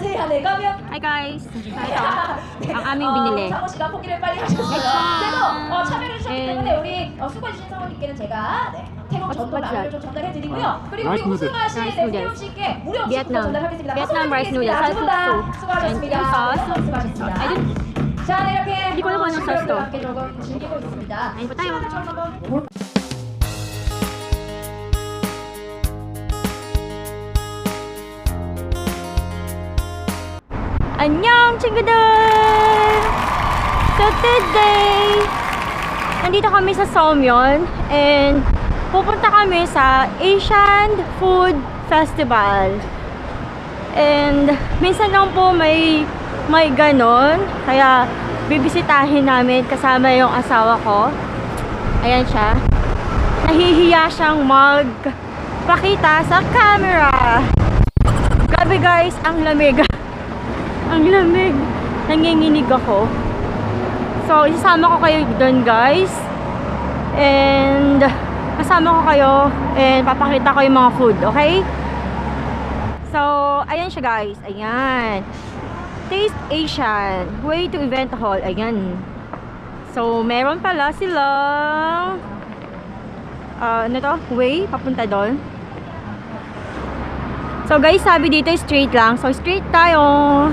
안녕하세요. 네, 그러면 Hi guys! Ito, 네, ang aming binili. 상호 씨가 포기를 빨리 하셨어요. 그래서 참여를 해주셨기 때문에 우리 수고해주신 상호님께는 제가 태국 전도 라면을 좀 전달해드리고요. 그리고 우리 우승하신 태용 씨께 무료 식사도 전달하겠습니다. Vietnam rice noodles, 두분다 salsa 수고하셨습니다. and sauce. 수고하셨습니다. 자, 네, 이렇게 Hindi ko alam kung anong sauce to. 함께 조금 즐기고 있습니다. Ayun po tayo. 좀 한번 볼까요? Annyeong 친구들! So today, nandito kami sa Seomyeon and pupunta kami sa Asian Food Festival. And minsan lang po may ganon, kaya bibisitahin namin kasama yung asawa ko. Ayan siya. Nahihiya siyang magpakita sa camera. Grabe guys, ang lamig. Ang lamig. Nanginginig ako. So, isasama ko kayo doon guys. And kasama ko kayo and papakita ko yung mga food, okay? So, ayan siya guys. Ayan. Taste Asian. Way to event hall. Ayan. So, meron pala silang ano to? Way papunta doon. So guys, sabi dito straight lang. So, straight tayo.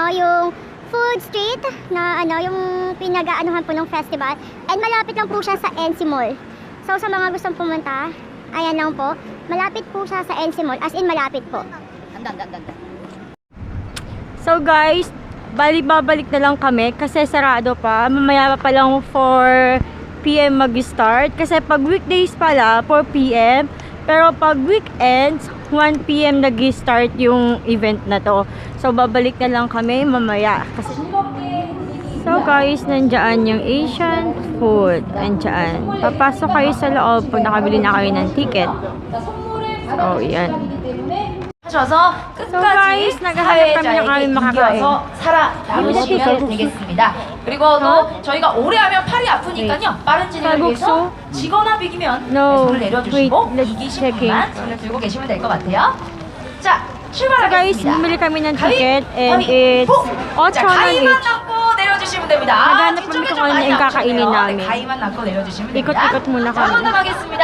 Yung food street na yung pinag-aanuhan po ng festival, and malapit lang po siya sa NC Mall. So sa mga gustong pumunta, ayan lang po, malapit po siya sa NC Mall, as in malapit po. So guys, babalik na lang kami kasi sarado pa, mamaya pa lang 4 PM mag-start kasi pag weekdays pala 4 PM, pero pag weekends 1 PM nag-start yung event na to. So, babalik na lang kami mamaya. Kasi... So, guys, nandyan yung Asian food. Nandyan. Papasok kayo sa loob pag nakabili na kayo ng ticket. So, yan. So guys, naghahanap kami ng aming makakain. 살아남으시면 되겠습니다. 그리고 또 저희가 오래 하면 팔이 아프니까요. 빠른 진행을 위해서 지거나 비기면 손을 내려주시고 이기신 분만 손을 들고 계시면 될 것 같아요. 자, So guys, 출발하겠습니다. bumili kami ng ticket and it's 8,000 자, 가위만 each. 남고 내려주시면 됩니다. Naghanap kami kung ano yung kakainin namin. 가위만 남고 내려주시면 됩니다. Ikot-ikot muna 자, 한번 kami. 더 가겠습니다.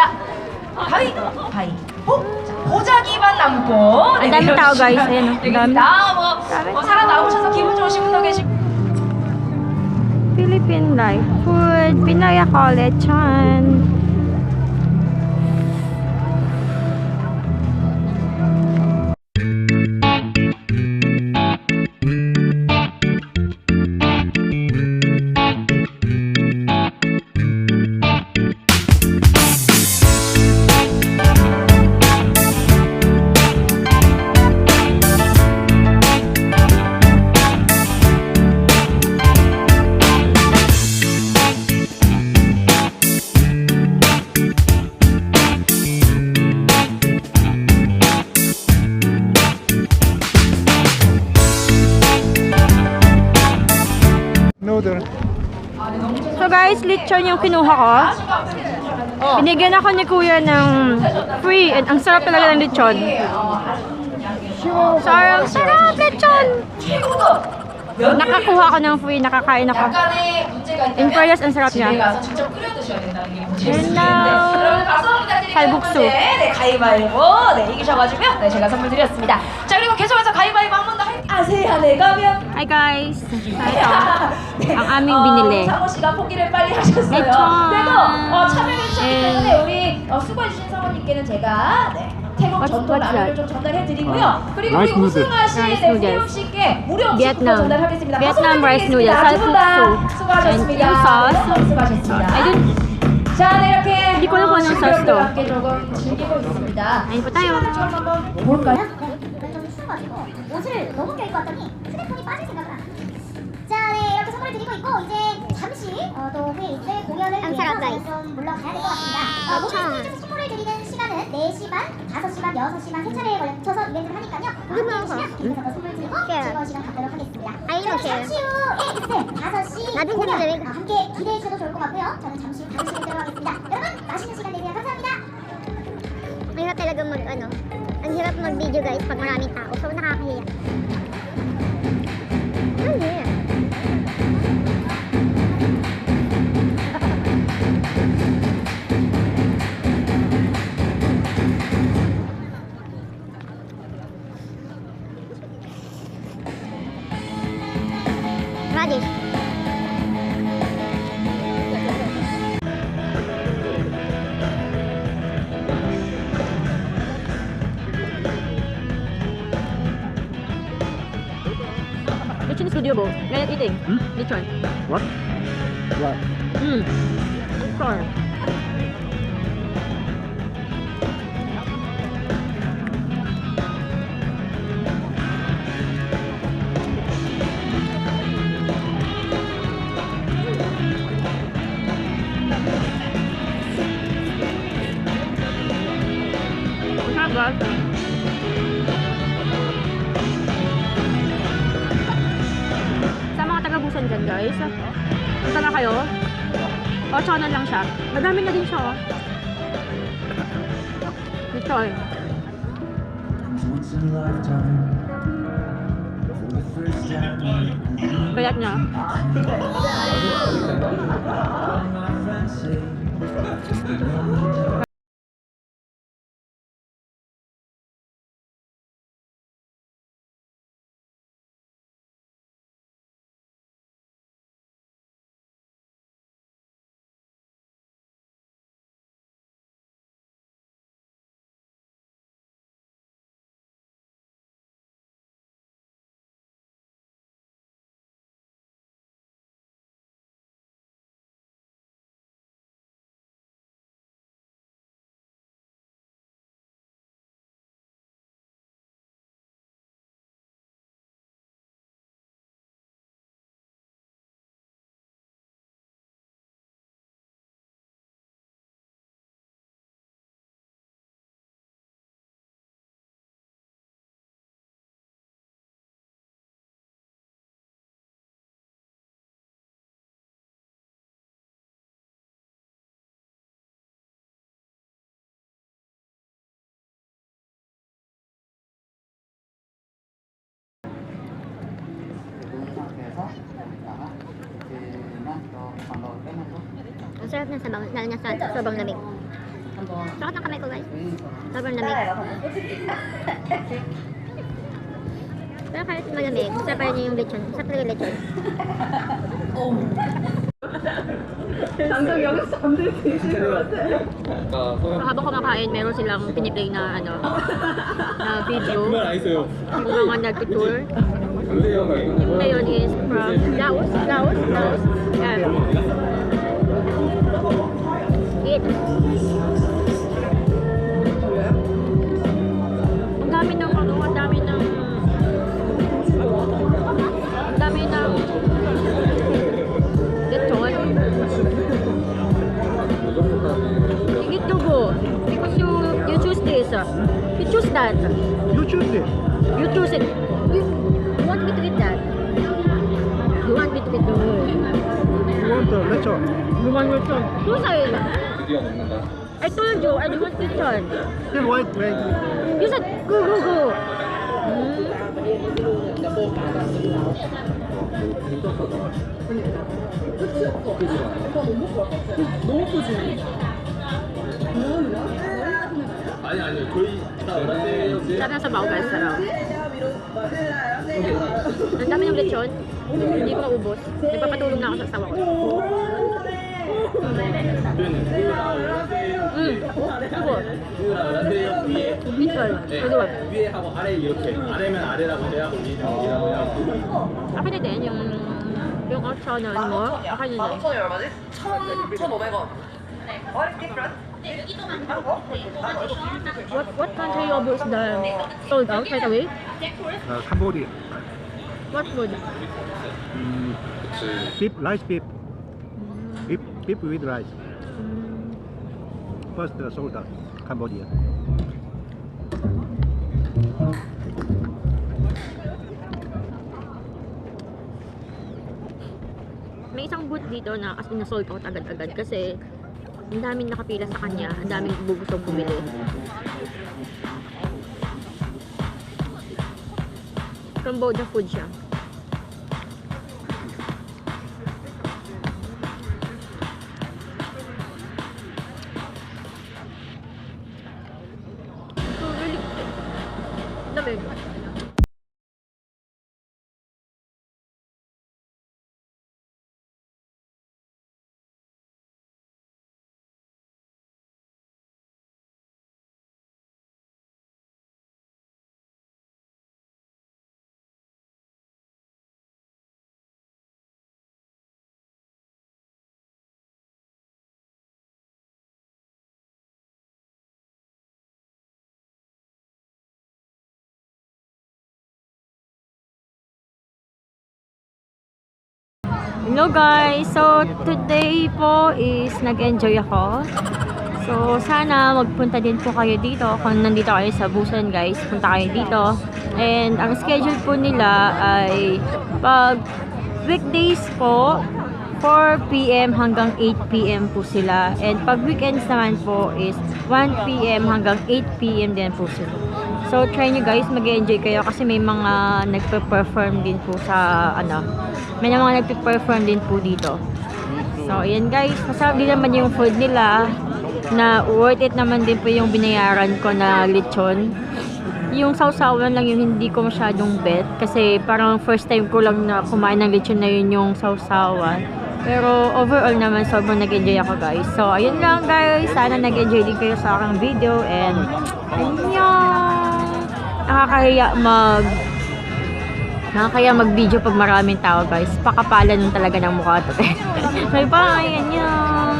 가위, 자, 보자기만 남고 Ang dami tao guys, ayan o. 되겠습니다. 뭐 살아남으셔서 기분 좋으신 분도 계시고. Philippine life food, Pinaya College, chan. guys, lechon yung kinuha ko. Binigyan ako ni kuya ng free. And ang sarap talaga ng lechon. Sarap lechon! Nakakuha ko ng free, nakakain ako. 약간의 문제가 있다면 In fairness, ang sarap niya. 집에 가서 직접 끓여 드셔야 된다는 게 보실 수 Hello. 있는데 여러분 박수 한번 부탁드리고요. 칼국수. 네, 가위바위보 네, 이기셔가지고요. 네, 제가 선물 드렸습니다. 자, 그리고 계속해서 가위바위보 한 번 더 아세안에 가면 Hi guys! Ito, 네. ang aming binili. 상호 씨가 포기를 빨리 하셨어요. lechon. 그래도 참여해 주셨기 때문에 우리 수고해 주신 사모님께는 제가 태국 전통 라면을 좀 전달해 드리고요. 그리고 우리 라이스 누들. 우승하 씨, 라이스 네, 누들. 세용 씨께 무료 음식 Vietnam. 전달하겠습니다. Vietnam rice noodle, 두분 다 salpuksu. 수고하셨습니다. And yung sauce. 너무 수고하셨습니다. I don't... 자, 네, 이렇게 Hindi ko alam kung anong sauce to. 함께 조금 즐기고 있습니다. Ayun po tayo. 시간을 좀 한번 볼까요? 좀 추워가지고 옷을 너무 껴입고 왔더니 휴대폰이 빠질 생각을 합니다. 자, 네, 이렇게 선물을 드리고 있고 이제 잠시 또 회의 때 공연을 위해서 저희 좀 물러가야 될 것 같습니다. 모든 스테이지에서 선물을 드리는 시간은 4시 반, 5시 반, 6시 반 세 차례에 걸쳐서 이벤트를 하니까요. 함께 해주시면 계속해서 더 선물 드리고 즐거운 시간 갖도록 하겠습니다. 자, 잠시 후에 있을 5시 공연 함께 기대해 주셔도 좋을 것 같고요. 저는 잠시 후 다른 시간에 들어가겠습니다. 여러분, 맛있는 시간 되세요. 감사합니다. Mahirap talaga ang hirap mag-video guys pag maraming tao. So nakakahiya. Ano yan? Radish. Lechon studio bo. Ngayon eating. Lechon. What? What? Sure. Sarap guys. Sa mga taga-Busan dyan guys, punta na kayo. O, channel lang siya. Madami na din siya, oh. Ito, eh. Once in a lifetime, for the first time, Bayat niya. all my friends say, Ang sarap ng sabaw, lalo na sa sobrang lamig. Sakot ng kamay ko guys. Sobrang lamig. Pero kahit malamig, masarap pa rin yung lechon. Masarap talaga yung lechon. Habang kumakain, meron silang piniplay na ano, na video. Yung mga nag-tour. Yung na yun is from Laos. Yan. Eat. Ang dami ng ano, ang dami ng lechon. You eat to go because you choose this. You choose that. You choose it. You choose it. You want me to eat that? You want me to eat the whole? want lechon? You want lechon? Who said? I told you, I don't want lechon. Then why? You said go, go, go. Sarap ng sabaw guys, sarap. Ang dami ng lechon. Hindi ko maubos. Nagpapatulong na ako sa asawa ko. 이거 밑살 이거 위에 하고 아래 이렇게 아래면 아래라고 해야 위면 위라고 해야 akin na din yung optional mo akin na din 1,500원. what country of is the sold out right away? Cambodia. What food? Beef, rice beef. Beef with rice. First sold out, Cambodia. May isang booth dito na as in na sold out agad-agad kasi ang daming nakapila sa kanya, ang daming gustong bumili. Cambodia food siya. So really, lamig. Hello guys! So today po is nag-enjoy ako. So sana magpunta din po kayo dito. Kung nandito kayo sa Busan guys, punta kayo dito. And ang schedule po nila ay pag weekdays po 4 PM hanggang 8 PM po sila. And pag weekends naman po is 1 PM hanggang 8 PM din po sila. So try nyo guys, mag-enjoy kayo kasi may mga nagpe-perform din po sa may mga nagpe-perform din po dito. So ayan guys, masarap din naman yung food nila na worth it naman din po yung binayaran ko na lechon. Yung sausawan lang yung hindi ko masyadong bet kasi parang first time ko lang na kumain ng lechon na yun yung sausawan. Pero overall naman sobrang nag-enjoy ako guys. So ayun lang guys, sana nag-enjoy din kayo sa aking video and nakakahiya mag-video pag maraming tao guys. Pakapalan talaga ng mukha to. Bye bye! Annyeong!